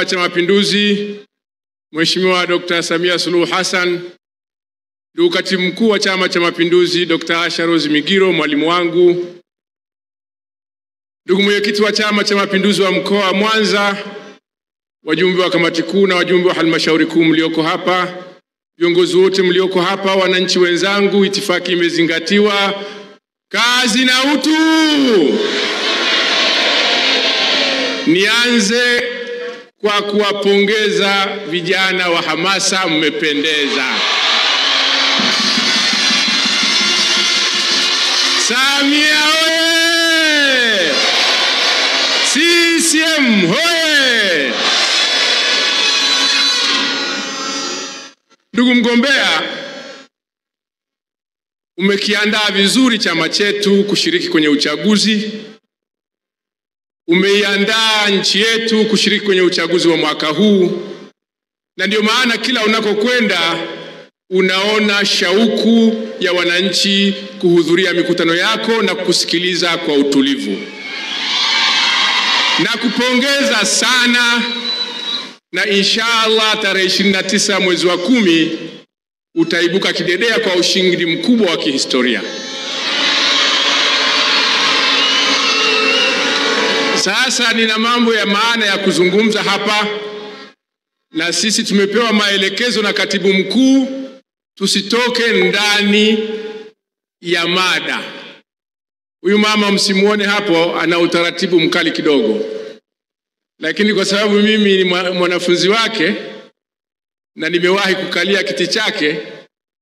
Chama cha Mapinduzi, Mheshimiwa Dr. Samia Suluhu Hassan, ndugu katibu mkuu wa Chama cha Mapinduzi Dr. Asha Rose Migiro, mwalimu wangu, ndugu mwenyekiti wa Chama cha Mapinduzi wa mkoa wa Mwanza, wajumbe wa kamati kuu na wajumbe wa halmashauri kuu mlioko hapa, viongozi wote mlioko hapa, wananchi wenzangu, itifaki imezingatiwa. Kazi na utu. Nianze kwa kuwapongeza vijana wa hamasa, mmependeza. Samia oye! CCM hoye! Ndugu mgombea, umekiandaa vizuri chama chetu kushiriki kwenye uchaguzi. Umeiandaa nchi yetu kushiriki kwenye uchaguzi wa mwaka huu. Na ndio maana kila unakokwenda unaona shauku ya wananchi kuhudhuria mikutano yako na kukusikiliza kwa utulivu. Na kupongeza sana, na inshallah tarehe 29 mwezi wa 10 utaibuka kidedea kwa ushindi mkubwa wa kihistoria. Sasa nina mambo ya maana ya kuzungumza hapa, na sisi tumepewa maelekezo na katibu mkuu tusitoke ndani ya mada. Huyu mama msimuone hapo, ana utaratibu mkali kidogo, lakini kwa sababu mimi ni mwanafunzi wake na nimewahi kukalia kiti chake,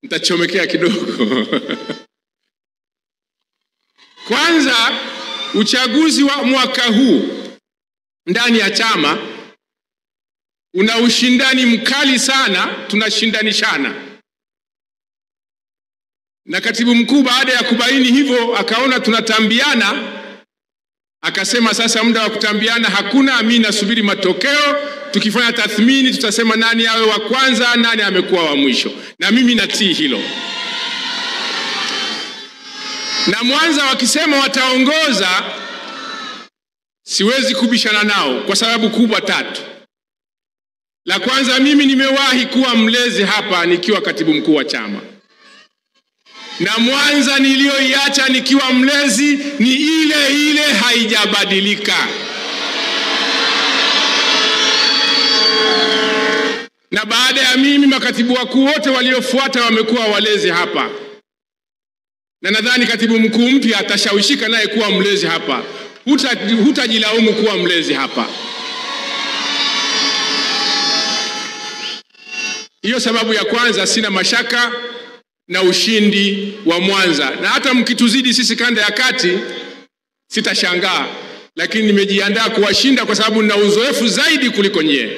nitachomekea kidogo. Kwanza, uchaguzi wa mwaka huu ndani ya chama una ushindani mkali sana, tunashindanishana. Na katibu mkuu baada ya kubaini hivyo akaona tunatambiana, akasema sasa muda wa kutambiana hakuna, mimi nasubiri matokeo, tukifanya tathmini tutasema nani awe wa kwanza, nani amekuwa wa mwisho. Na mimi natii hilo. Na Mwanza wakisema wataongoza, siwezi kubishana nao kwa sababu kubwa 3. La kwanza, mimi nimewahi kuwa mlezi hapa nikiwa katibu mkuu wa chama. Na Mwanza niliyoiacha nikiwa mlezi ni ile ile, haijabadilika. Na baada ya mimi makatibu wakuu wote waliofuata wamekuwa walezi hapa. Na nadhani katibu mkuu mpya atashawishika naye kuwa mlezi hapa. Hutajilaumu kuwa mlezi hapa. Hiyo sababu ya kwanza, sina mashaka na ushindi wa Mwanza. Na hata mkituzidi sisi kanda ya kati sitashangaa, lakini nimejiandaa kuwashinda kwa sababu nina uzoefu zaidi kuliko nyie.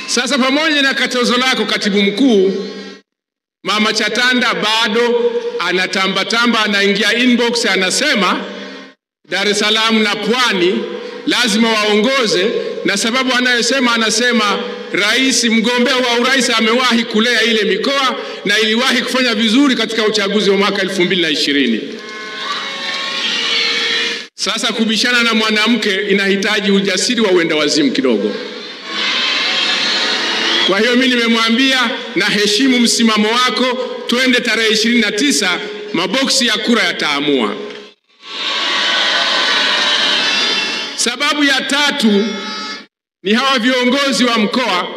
Sasa pamoja na katozo lako katibu mkuu, Mama Chatanda bado anatamba, anaingia inbox anasema Dar es Salaam na Pwani lazima waongoze, na sababu anasema rais, mgombea wa urais amewahi kulea ile mikoa na iliwahi kufanya vizuri katika uchaguzi wa mwaka 2020. Sasa kubishana na mwanamke inahitaji ujasiri wa uenda wazimu kidogo. Kwa hiyo mimi nimemwambia na heshimu msimamo wako, twende tarehe 29, maboksi ya kura yataamua. Sababu ya 3 ni hawa viongozi wa mkoa,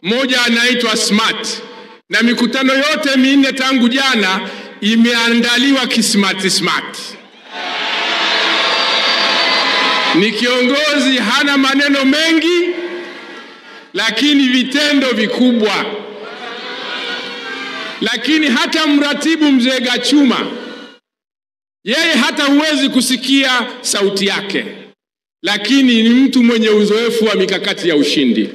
mmoja anaitwa Smart, na mikutano yote 4 tangu jana imeandaliwa kismart. Ni kiongozi hana maneno mengi, lakini vitendo vikubwa. Lakini hata mratibu mzee Gachuma, yeye hata huwezi kusikia sauti yake, lakini ni mtu mwenye uzoefu wa mikakati ya ushindi.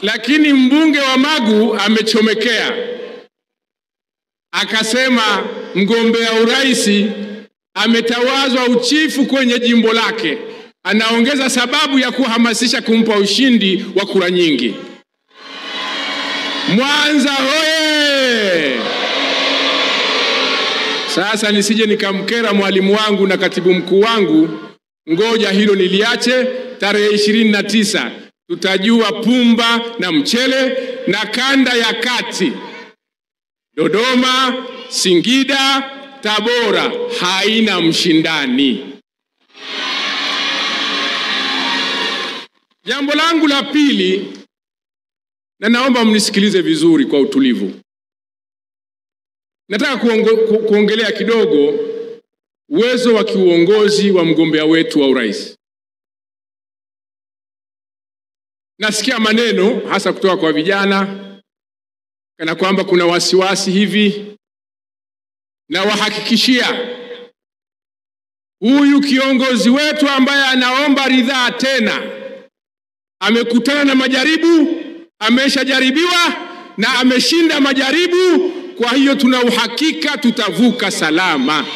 Lakini mbunge wa Magu amechomekea, akasema mgombea urais ametawazwa uchifu kwenye jimbo lake. Anaongeza sababu ya kuhamasisha kumpa ushindi wa kura nyingi. Mwanza hoye! Sasa nisije nikamkera mwalimu wangu na katibu mkuu wangu, ngoja hilo niliache. Tarehe 29 tutajua pumba na mchele, na kanda ya kati Dodoma, Singida, Tabora haina mshindani. Jambo langu la pili, na naomba mnisikilize vizuri kwa utulivu. Nataka kuongelea kidogo uwezo wa kiuongozi wa mgombea wetu wa urais. Nasikia maneno hasa kutoka kwa vijana kana kwamba kuna wasiwasi hivi, na wahakikishia huyu kiongozi wetu ambaye anaomba ridhaa tena amekutana na majaribu, ameshajaribiwa na ameshinda majaribu. Kwa hiyo tuna uhakika tutavuka salama.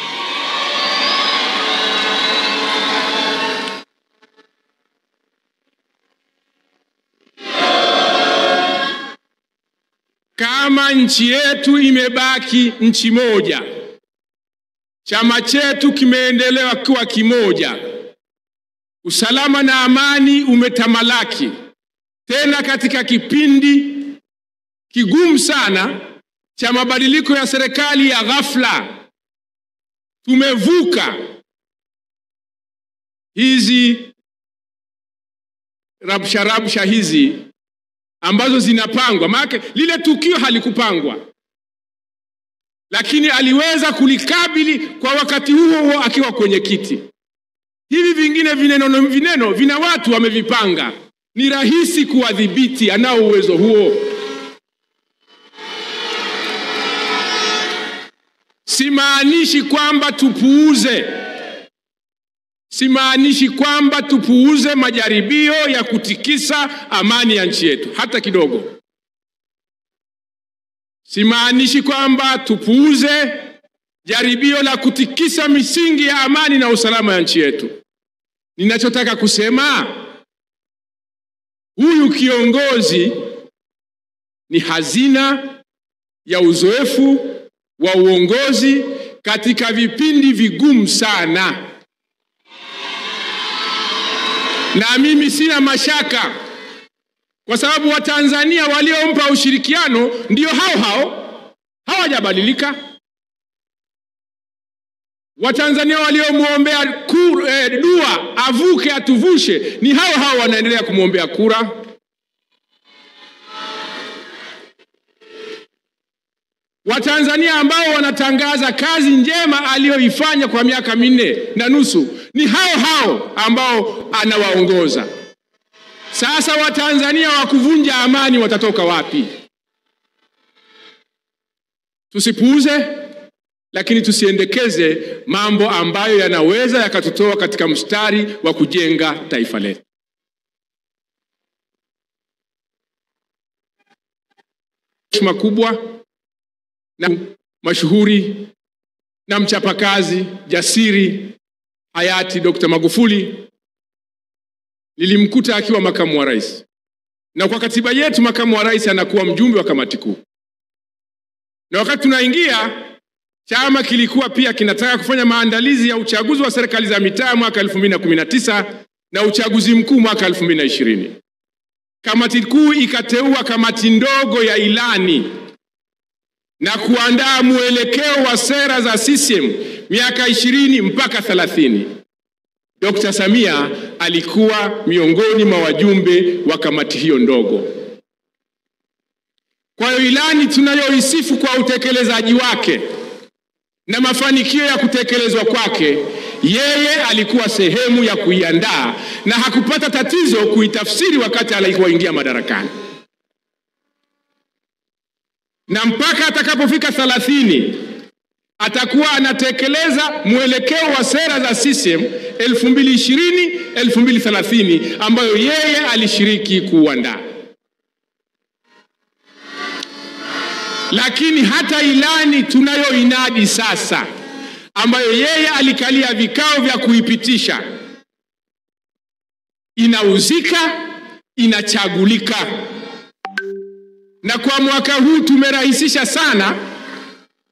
Kama nchi yetu imebaki nchi moja, chama chetu kimeendelea kuwa kimoja, usalama na amani umetamalaki, tena katika kipindi kigumu sana cha mabadiliko ya serikali ya ghafla, tumevuka hizi rabsha hizi ambazo zinapangwa. Maana lile tukio halikupangwa, lakini aliweza kulikabili kwa wakati huo akiwa kwenye kiti. Hivi vingine vineno vina watu wamevipanga, ni rahisi kuwadhibiti, anao uwezo huo. Simaanishi kwamba tupuuze majaribio ya kutikisa amani ya nchi yetu hata kidogo. Simaanishi kwamba tupuuze jaribio la kutikisa misingi ya amani na usalama ya nchi yetu. Ninachotaka kusema, huyu kiongozi ni hazina ya uzoefu wa uongozi katika vipindi vigumu sana. Na mimi sina mashaka, kwa sababu Watanzania waliompa ushirikiano ndio hao hawajabadilika. Watanzania waliomuombea dua avuke atuvushe ni hao wanaendelea kumuombea kura. Watanzania ambao wanatangaza kazi njema aliyoifanya kwa miaka 4.5 ni hao ambao anawaongoza. Sasa Watanzania wa kuvunja amani watatoka wapi? Tusipuuze, lakini tusiendekeze mambo ambayo yanaweza yakatutoa katika mstari wa kujenga taifa letu. Heshima kubwa na mashuhuri na mchapakazi jasiri hayati Dr. Magufuli nilimkuta akiwa makamu wa rais, na kwa katiba yetu makamu wa rais anakuwa mjumbe wa kamati kuu. Na wakati tunaingia, chama kilikuwa pia kinataka kufanya maandalizi ya uchaguzi wa serikali za mitaa mwaka 2019 na uchaguzi mkuu mwaka 2020. Kamati kuu ikateua kamati ndogo ya ilani na kuandaa mwelekeo wa sera za CCM miaka 20 mpaka 30. Dr. Samia alikuwa miongoni mwa wajumbe wa kamati hiyo ndogo. Kwa hiyo ilani tunayoisifu kwa utekelezaji wake na mafanikio ya kutekelezwa kwake, yeye alikuwa sehemu ya kuiandaa na hakupata tatizo kuitafsiri wakati alipoingia madarakani. Na mpaka atakapofika 30 atakuwa anatekeleza mwelekeo wa sera za CCM 2020-2030 ambayo yeye alishiriki kuandaa. Lakini hata ilani tunayoinadi sasa, ambayo yeye alikalia vikao vya kuipitisha, inauzika, inachagulika. Na kwa mwaka huu tumerahisisha sana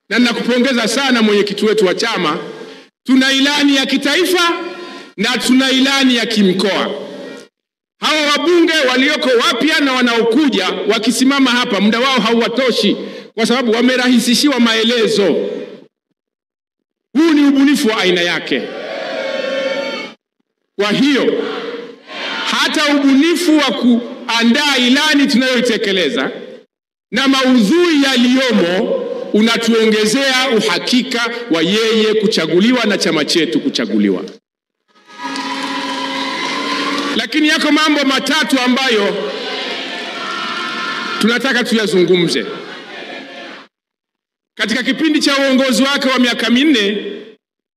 Na nakupongeza sana mwenyekiti wetu wa chama. Tuna ilani ya kitaifa na tuna ilani ya kimkoa. Hawa wabunge walioko wapya na wanaokuja wakisimama hapa muda wao hauwatoshi kwa sababu wamerahisishiwa maelezo. Huu ni ubunifu wa aina yake. Kwa hiyo hata ubunifu wa kuandaa ilani tunayoitekeleza na maudhui yaliyomo unatuongezea uhakika wa yeye kuchaguliwa na chama chetu kuchaguliwa. Lakini yako mambo matatu ambayo tunataka tuyazungumze. Katika kipindi cha uongozi wake wa miaka 4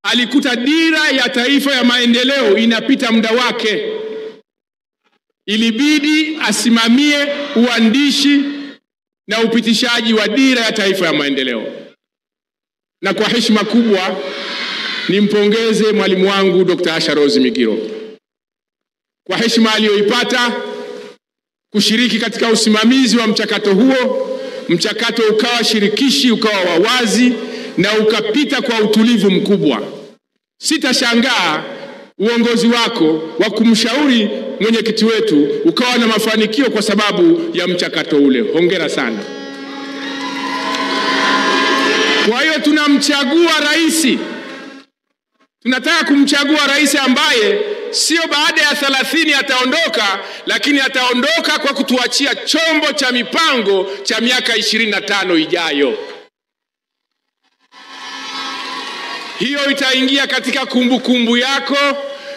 alikuta dira ya taifa ya maendeleo inapita muda wake. Ilibidi asimamie uandishi na upitishaji wa dira ya taifa ya maendeleo. Na kwa heshima kubwa nimpongeze mwalimu wangu Dr. Asha Rose Migiro kwa heshima aliyoipata kushiriki katika usimamizi wa mchakato huo. Mchakato ukawa shirikishi, ukawa wa wazi na ukapita kwa utulivu mkubwa. Sitashangaa uongozi wako wa kumshauri mwenyekiti wetu ukawa na mafanikio kwa sababu ya mchakato ule. Hongera sana. Kwa hiyo tunamchagua rais. Tunataka kumchagua rais ambaye sio baada ya 30 ataondoka, lakini ataondoka kwa kutuachia chombo cha mipango cha miaka 25 ijayo. Hiyo itaingia katika kumbukumbu yako,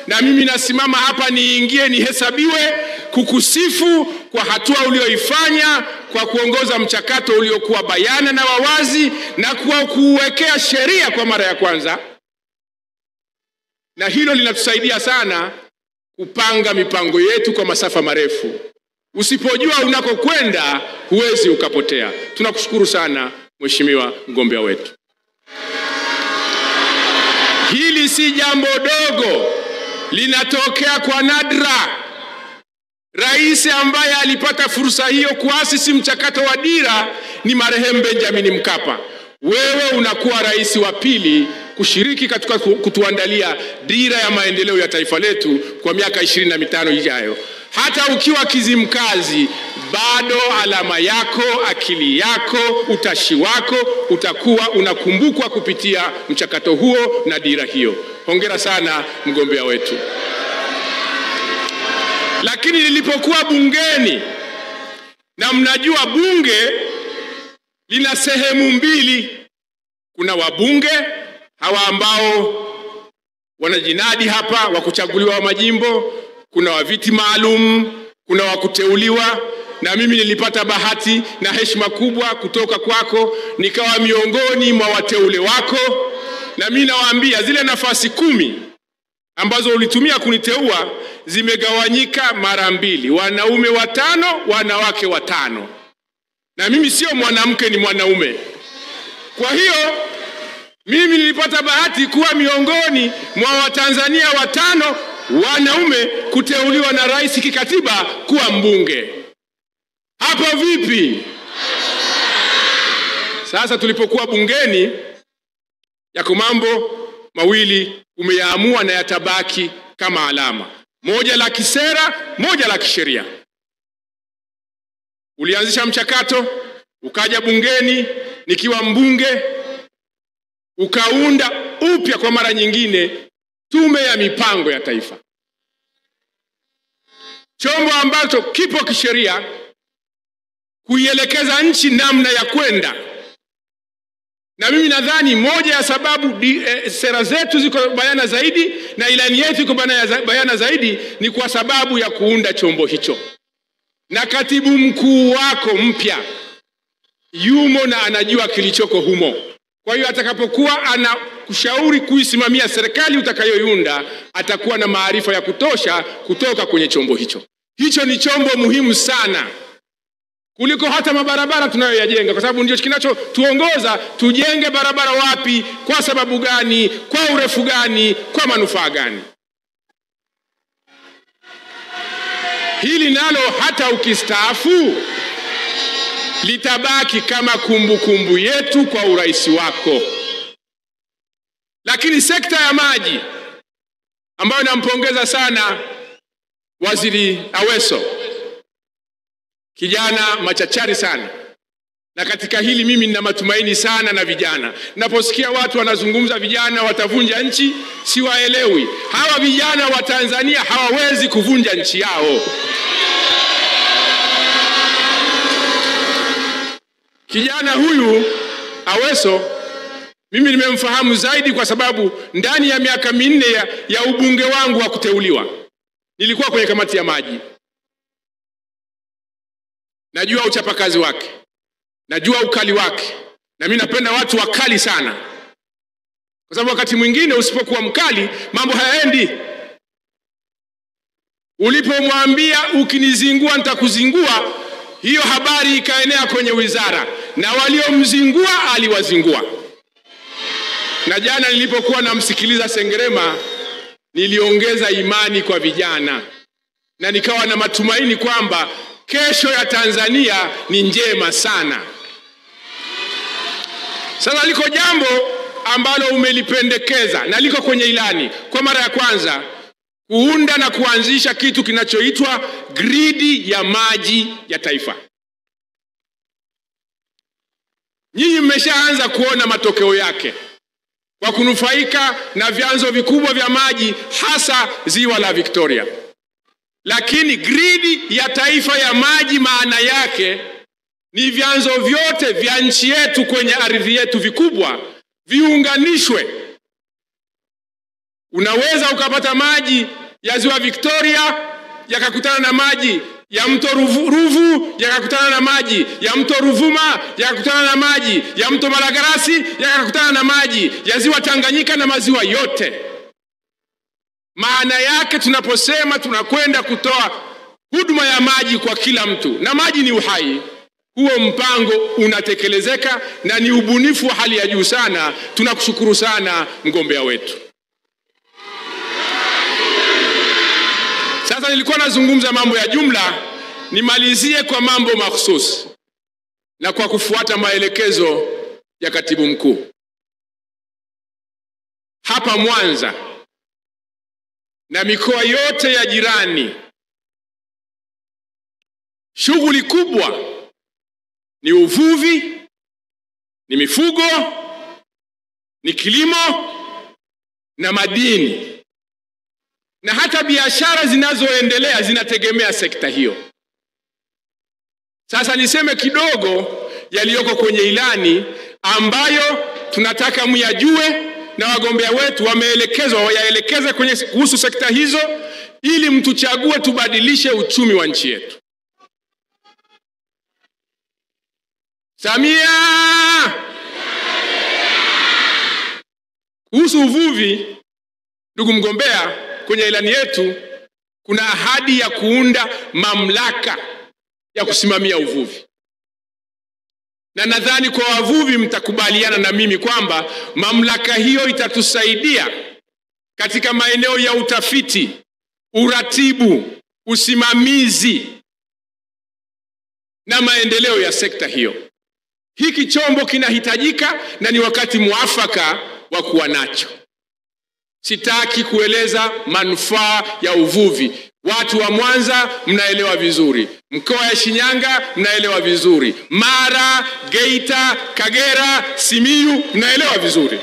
na mimi nasimama hapa niingie nihesabiwe kukusifu kwa hatua ulioifanya kwa kuongoza mchakato uliokuwa bayana na wawazi na kwa kuwekea sheria kwa mara ya kwanza. Na hilo linatusaidia sana kupanga mipango yetu kwa masafa marefu. Usipojua unakokwenda huwezi ukapotea. Tunakushukuru sana mheshimiwa mgombea wetu. Hili si jambo dogo, linatokea kwa nadra. Rais ambaye alipata fursa hiyo kuasisi mchakato wa dira ni marehemu Benjamin Mkapa. Wewe unakuwa rais wa pili kushiriki katika kutuandalia dira ya maendeleo ya taifa letu kwa miaka 25 ijayo. Hata ukiwa kizimkazi, bado alama yako, akili yako, utashi wako utakuwa unakumbukwa kupitia mchakato huo na dira hiyo. Hongera sana mgombea wetu. Lakini nilipokuwa bungeni, na mnajua bunge lina sehemu mbili. Kuna wabunge hawa ambao wanajinadi hapa wa kuchaguliwa wa majimbo, kuna wa viti maalum, kuna wa kuteuliwa, na mimi nilipata bahati na heshima kubwa kutoka kwako nikawa miongoni mwa wateule wako. Na mimi nawaambia zile nafasi 10 ambazo ulitumia kuniteua zimegawanyika mara 2, wanaume 5, wanawake 5. Na mimi sio mwanamke, ni mwanaume. Kwa hiyo mimi nilipata bahati kuwa miongoni mwa Watanzania 5 wanaume kuteuliwa na rais kikatiba kuwa mbunge. Hapo vipi? Sasa tulipokuwa bungeni, yako mambo mawili umeyaamua na yatabaki kama alama. Moja la kisera, moja la kisheria. Ulianzisha mchakato, ukaja bungeni nikiwa mbunge, ukaunda upya kwa mara nyingine tume ya mipango ya taifa. Chombo ambacho kipo kisheria kuielekeza nchi namna ya kwenda. Na mimi nadhani moja ya sababu sera zetu ziko bayana zaidi na ilani yetu iko bayana zaidi ni kwa sababu ya kuunda chombo hicho. Na katibu mkuu wako mpya yumo na anajua kilichoko humo. Kwa hiyo atakapokuwa anakushauri kuisimamia serikali utakayoiunda, atakuwa na maarifa ya kutosha kutoka kwenye chombo hicho. Hicho ni chombo muhimu sana kuliko hata mabarabara tunayoyajenga, kwa sababu ndio kinachotuongoza tujenge barabara wapi, kwa sababu gani, kwa urefu gani, kwa manufaa gani. Hili nalo hata ukistaafu litabaki kama kumbukumbu yetu kwa urais wako. Lakini sekta ya maji ambayo nampongeza sana Waziri Aweso, kijana machachari sana, na katika hili mimi nina matumaini sana na vijana. Naposikia watu wanazungumza vijana watavunja nchi, siwaelewi. Hawa vijana wa Tanzania hawawezi kuvunja nchi yao. Kijana huyu Aweso mimi nimemfahamu zaidi kwa sababu ndani ya miaka 4 ya ubunge wangu wa kuteuliwa nilikuwa kwenye kamati ya maji. Najua uchapakazi wake, najua ukali wake, na mimi napenda watu wakali sana, kwa sababu wakati mwingine usipokuwa mkali mambo hayaendi. Ulipomwambia ukinizingua nitakuzingua, hiyo habari ikaenea kwenye wizara, na waliomzingua aliwazingua. Na jana nilipokuwa namsikiliza Sengerema, niliongeza imani kwa vijana na nikawa na matumaini kwamba kesho ya Tanzania ni njema sana. Sasa liko jambo ambalo umelipendekeza na liko kwenye ilani kwa mara ya kwanza, kuunda na kuanzisha kitu kinachoitwa gridi ya maji ya taifa. Nyinyi mmeshaanza kuona matokeo yake kwa kunufaika na vyanzo vikubwa vya maji, hasa ziwa la Victoria. Lakini gridi ya taifa ya maji maana yake ni vyanzo vyote vya nchi yetu kwenye ardhi yetu vikubwa viunganishwe. Unaweza ukapata maji ya ziwa Victoria yakakutana na maji ya mto Ruvu, yakakutana na maji ya mto Ruvuma, yakakutana na maji ya mto Malagarasi, yakakutana na maji ya ziwa Tanganyika na maziwa yote. Maana yake tunaposema tunakwenda kutoa huduma ya maji kwa kila mtu, na maji ni uhai, huo mpango unatekelezeka na ni ubunifu wa hali ya juu sana. Tunakushukuru sana mgombea wetu. Sasa nilikuwa nazungumza mambo ya jumla, nimalizie kwa mambo mahususi na kwa kufuata maelekezo ya katibu mkuu. Hapa Mwanza na mikoa yote ya jirani, shughuli kubwa ni uvuvi, ni mifugo, ni kilimo na madini. Na hata biashara zinazoendelea zinategemea sekta hiyo. Sasa niseme kidogo yaliyoko kwenye ilani ambayo tunataka muyajue, na wagombea wetu wameelekezwa wayaelekeze kwenye kuhusu sekta hizo, ili mtuchague tubadilishe uchumi wa nchi yetu. Samia! Kuhusu uvuvi, ndugu mgombea, kwenye ilani yetu kuna ahadi ya kuunda mamlaka ya kusimamia uvuvi. Na nadhani kwa wavuvi mtakubaliana na mimi kwamba mamlaka hiyo itatusaidia katika maeneo ya utafiti, uratibu, usimamizi na maendeleo ya sekta hiyo. Hiki chombo kinahitajika na ni wakati muafaka wa kuwa nacho. Sitaki kueleza manufaa ya uvuvi. Watu wa Mwanza mnaelewa vizuri, mkoa ya Shinyanga mnaelewa vizuri, Mara, Geita, Kagera, Simiyu mnaelewa vizuri.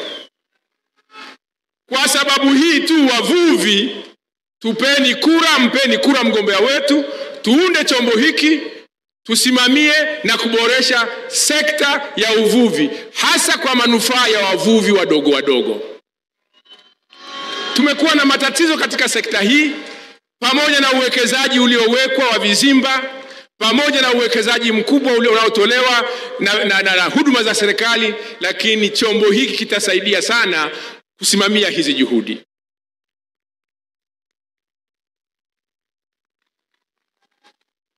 Kwa sababu hii tu wavuvi, tupeni kura, mpeni kura mgombea wetu, tuunde chombo hiki, tusimamie na kuboresha sekta ya uvuvi, hasa kwa manufaa ya wavuvi wadogo wadogo. Tumekuwa na matatizo katika sekta hii, pamoja na uwekezaji uliowekwa wa vizimba, pamoja na uwekezaji mkubwa unaotolewa na huduma za serikali, lakini chombo hiki kitasaidia sana kusimamia hizi juhudi.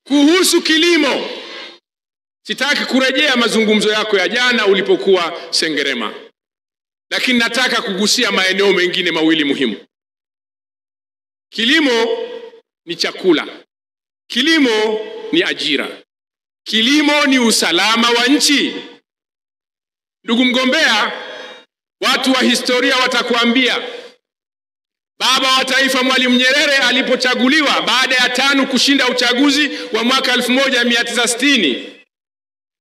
Kuhusu kilimo, sitaki kurejea mazungumzo yako ya jana ulipokuwa Sengerema, lakini nataka kugusia maeneo mengine mawili muhimu. Kilimo ni chakula, kilimo ni ajira. Kilimo ni usalama wa nchi. Ndugu mgombea, watu wa historia watakuambia baba wa taifa Mwalimu Nyerere alipochaguliwa baada ya TANU kushinda uchaguzi wa mwaka 1960,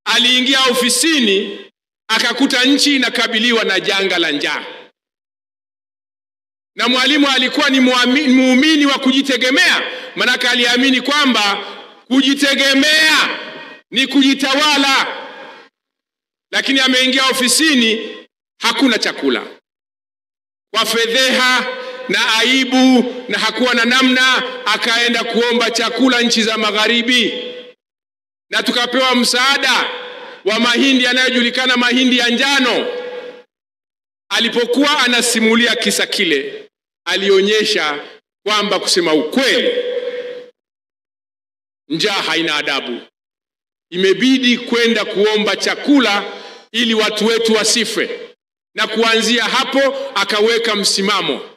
aliingia ofisini akakuta nchi inakabiliwa na janga la njaa. Na Mwalimu alikuwa ni muumini wa kujitegemea, maana aliamini kwamba kujitegemea ni kujitawala. Lakini ameingia ofisini, hakuna chakula. Kwa fedheha na aibu na hakuwa na namna, akaenda kuomba chakula nchi za magharibi. Na tukapewa msaada wa mahindi yanayojulikana mahindi ya njano. Alipokuwa anasimulia kisa kile, alionyesha kwamba kusema ukweli, njaa haina adabu. Imebidi kwenda kuomba chakula ili watu wetu wasife. Na kuanzia hapo akaweka msimamo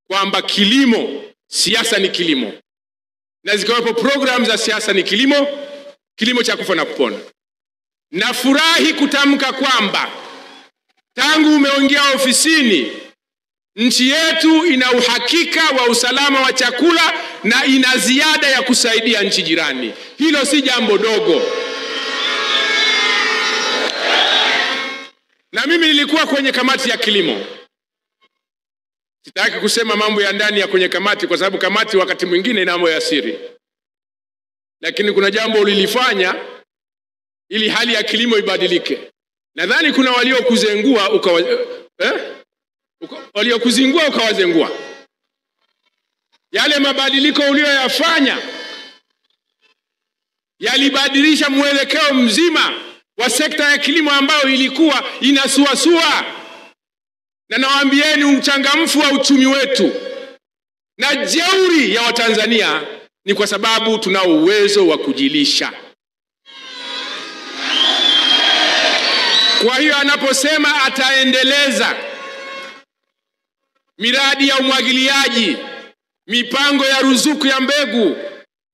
kwamba kilimo, siasa ni kilimo. Na zikawepo program za siasa ni kilimo, kilimo cha kufa na kupona. Nafurahi kutamka kwamba tangu umeingia ofisini, nchi yetu ina uhakika wa usalama wa chakula na ina ziada ya kusaidia nchi jirani. Hilo si jambo dogo. Na mimi nilikuwa kwenye kamati ya kilimo. Sitaki kusema mambo ya ndani ya kwenye kamati kwa sababu kamati wakati mwingine ina mambo ya siri. Lakini kuna jambo ulilifanya ili hali ya kilimo ibadilike. Nadhani kuna waliokuzengua waliokuzingua ukawazengua. Yale mabadiliko uliyoyafanya yalibadilisha mwelekeo mzima wa sekta ya kilimo ambayo ilikuwa inasuasua. Na nawaambieni uchangamfu wa uchumi wetu na jeuri ya Watanzania ni kwa sababu tuna uwezo wa kujilisha. Kwa hiyo anaposema ataendeleza miradi ya umwagiliaji, mipango ya ruzuku ya mbegu,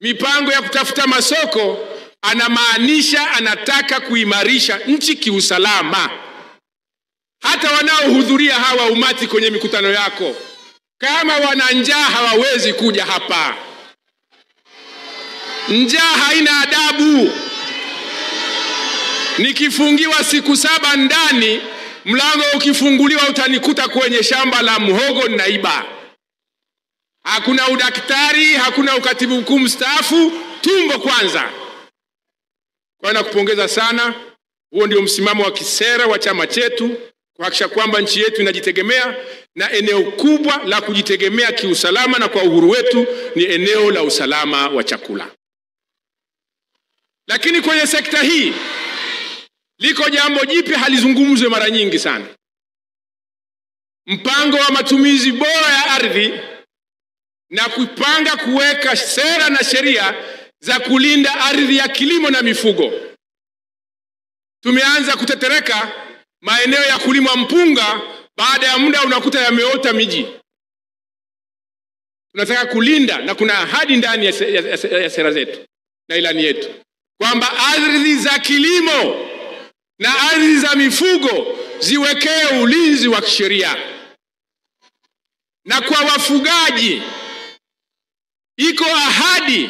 mipango ya kutafuta masoko, anamaanisha anataka kuimarisha nchi kiusalama. Hata wanaohudhuria hawa umati kwenye mikutano yako, kama wana njaa hawawezi kuja hapa. Njaa haina adabu. Nikifungiwa siku 7 ndani, mlango ukifunguliwa utanikuta kwenye shamba la mhogo naiba. Hakuna udaktari, hakuna ukatibu mkuu mstaafu, tumbo kwanza. Kwa nakupongeza sana. Huo ndio msimamo wa kisera wa chama chetu, kuhakikisha kwamba nchi yetu inajitegemea, na eneo kubwa la kujitegemea kiusalama na kwa uhuru wetu ni eneo la usalama wa chakula. Lakini kwenye sekta hii liko jambo jipya halizungumzwe mara nyingi sana. Mpango wa matumizi bora ya ardhi na kupanga kuweka sera na sheria za kulinda ardhi ya kilimo na mifugo. Tumeanza kutetereka maeneo ya kulima mpunga, baada ya muda unakuta yameota miji. Tunataka kulinda, na kuna ahadi ndani ya sera zetu na ilani yetu kwamba ardhi za kilimo na ardhi za mifugo ziwekee ulinzi wa kisheria. Na kwa wafugaji iko ahadi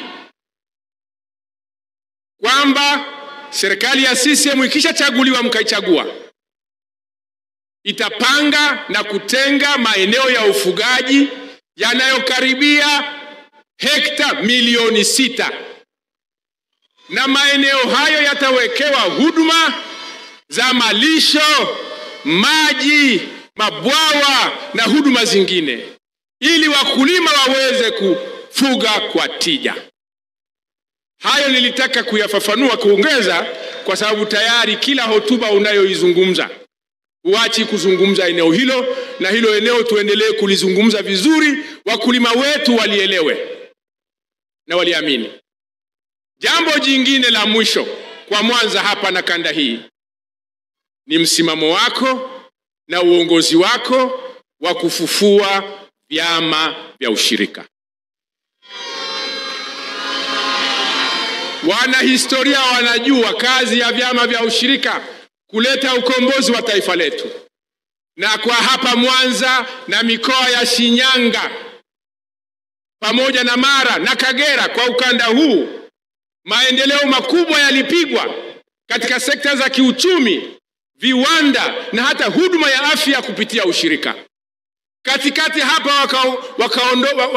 kwamba serikali ya CCM ikishachaguliwa mkaichagua, itapanga na kutenga maeneo ya ufugaji yanayokaribia hekta milioni 6. Na maeneo hayo yatawekewa huduma za malisho, maji, mabwawa na huduma zingine, ili wakulima waweze kufuga kwa tija. Hayo nilitaka kuyafafanua, kuongeza, kwa sababu tayari kila hotuba unayoizungumza uachi kuzungumza eneo hilo, na hilo eneo tuendelee kulizungumza vizuri, wakulima wetu walielewe na waliamini. Jambo jingine la mwisho kwa Mwanza hapa na kanda hii ni msimamo wako na uongozi wako wa kufufua vyama vya ushirika. Wana historia wanajua kazi ya vyama vya ushirika kuleta ukombozi wa taifa letu. Na kwa hapa Mwanza na mikoa ya Shinyanga pamoja na Mara na Kagera, kwa ukanda huu maendeleo makubwa yalipigwa katika sekta za kiuchumi, viwanda na hata huduma ya afya kupitia ushirika. Katikati hapa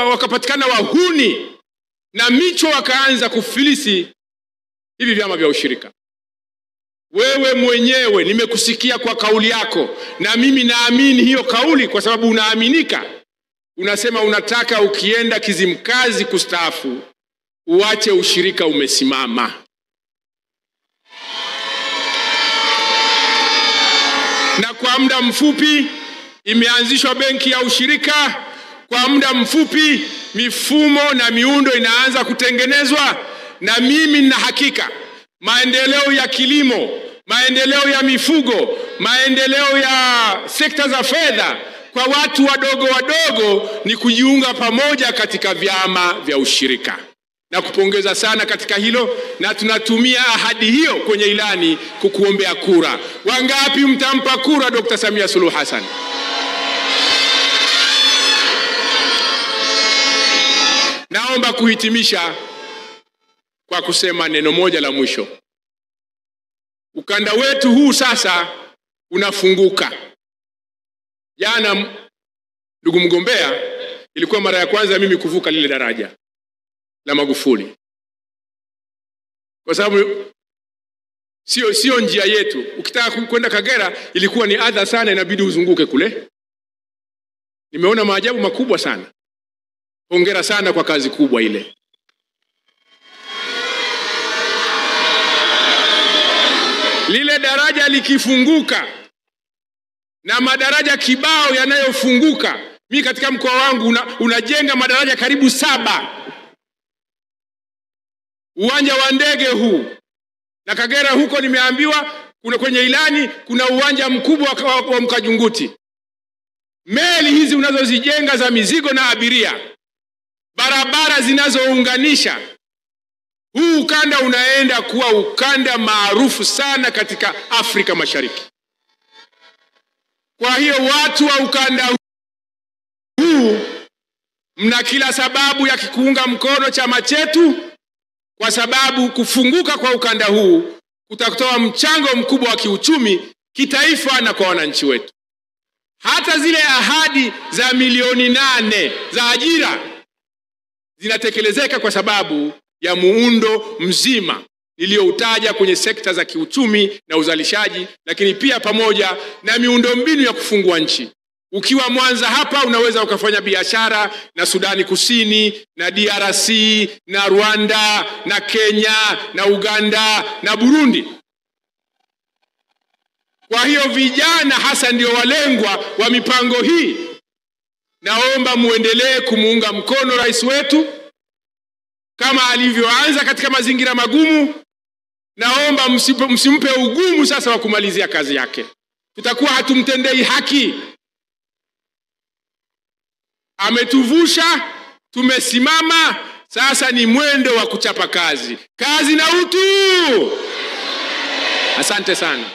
wakapatikana wahuni na micho wakaanza kufilisi hivi vyama vya ushirika. Wewe mwenyewe nimekusikia kwa kauli yako, na mimi naamini hiyo kauli kwa sababu unaaminika. Unasema unataka ukienda Kizimkazi kustaafu uache ushirika umesimama. Na kwa muda mfupi imeanzishwa benki ya ushirika, kwa muda mfupi mifumo na miundo inaanza kutengenezwa, na mimi nina hakika maendeleo ya kilimo, maendeleo ya mifugo, maendeleo ya sekta za fedha kwa watu wadogo wadogo ni kujiunga pamoja katika vyama vya ushirika. Na kupongeza sana katika hilo, na tunatumia ahadi hiyo kwenye ilani kukuombea kura. Wangapi mtampa kura Dr. Samia Suluhu Hassan? Naomba kuhitimisha kwa kusema neno moja la mwisho. Ukanda wetu huu sasa unafunguka. Jana, ndugu mgombea, ilikuwa mara ya kwanza mimi kuvuka lile daraja la Magufuli. Kwa sababu sio njia yetu. Ukitaka kwenda Kagera ilikuwa ni adha sana, inabidi uzunguke kule. Nimeona maajabu makubwa sana. Hongera sana kwa kazi kubwa ile. Lile daraja likifunguka na madaraja kibao yanayofunguka, mimi katika mkoa wangu unajenga madaraja karibu 7. Uwanja wa ndege huu na Kagera huko nimeambiwa kuna kwenye ilani kuna uwanja mkubwa wa Mkajunguti. Meli hizi unazozijenga za mizigo na abiria, barabara zinazounganisha, huu ukanda unaenda kuwa ukanda maarufu sana katika Afrika Mashariki. Kwa hiyo watu wa ukanda huu mna kila sababu ya kuunga mkono chama chetu, kwa sababu kufunguka kwa ukanda huu kutatoa mchango mkubwa wa kiuchumi, kitaifa na kwa wananchi wetu. Hata zile ahadi za milioni 8 za ajira zinatekelezeka kwa sababu ya muundo mzima nilioutaja kwenye sekta za kiuchumi na uzalishaji, lakini pia pamoja na miundombinu ya kufungua nchi. Ukiwa Mwanza hapa unaweza ukafanya biashara na Sudani Kusini na DRC na Rwanda na Kenya na Uganda na Burundi. Kwa hiyo vijana hasa ndio walengwa wa mipango hii. Naomba muendelee kumuunga mkono rais wetu kama alivyoanza katika mazingira magumu. Naomba msimpe ugumu sasa wa kumalizia kazi yake. Tutakuwa hatumtendei haki. Ametuvusha, tumesimama, sasa ni mwendo wa kuchapa kazi. Kazi na utu. Asante sana.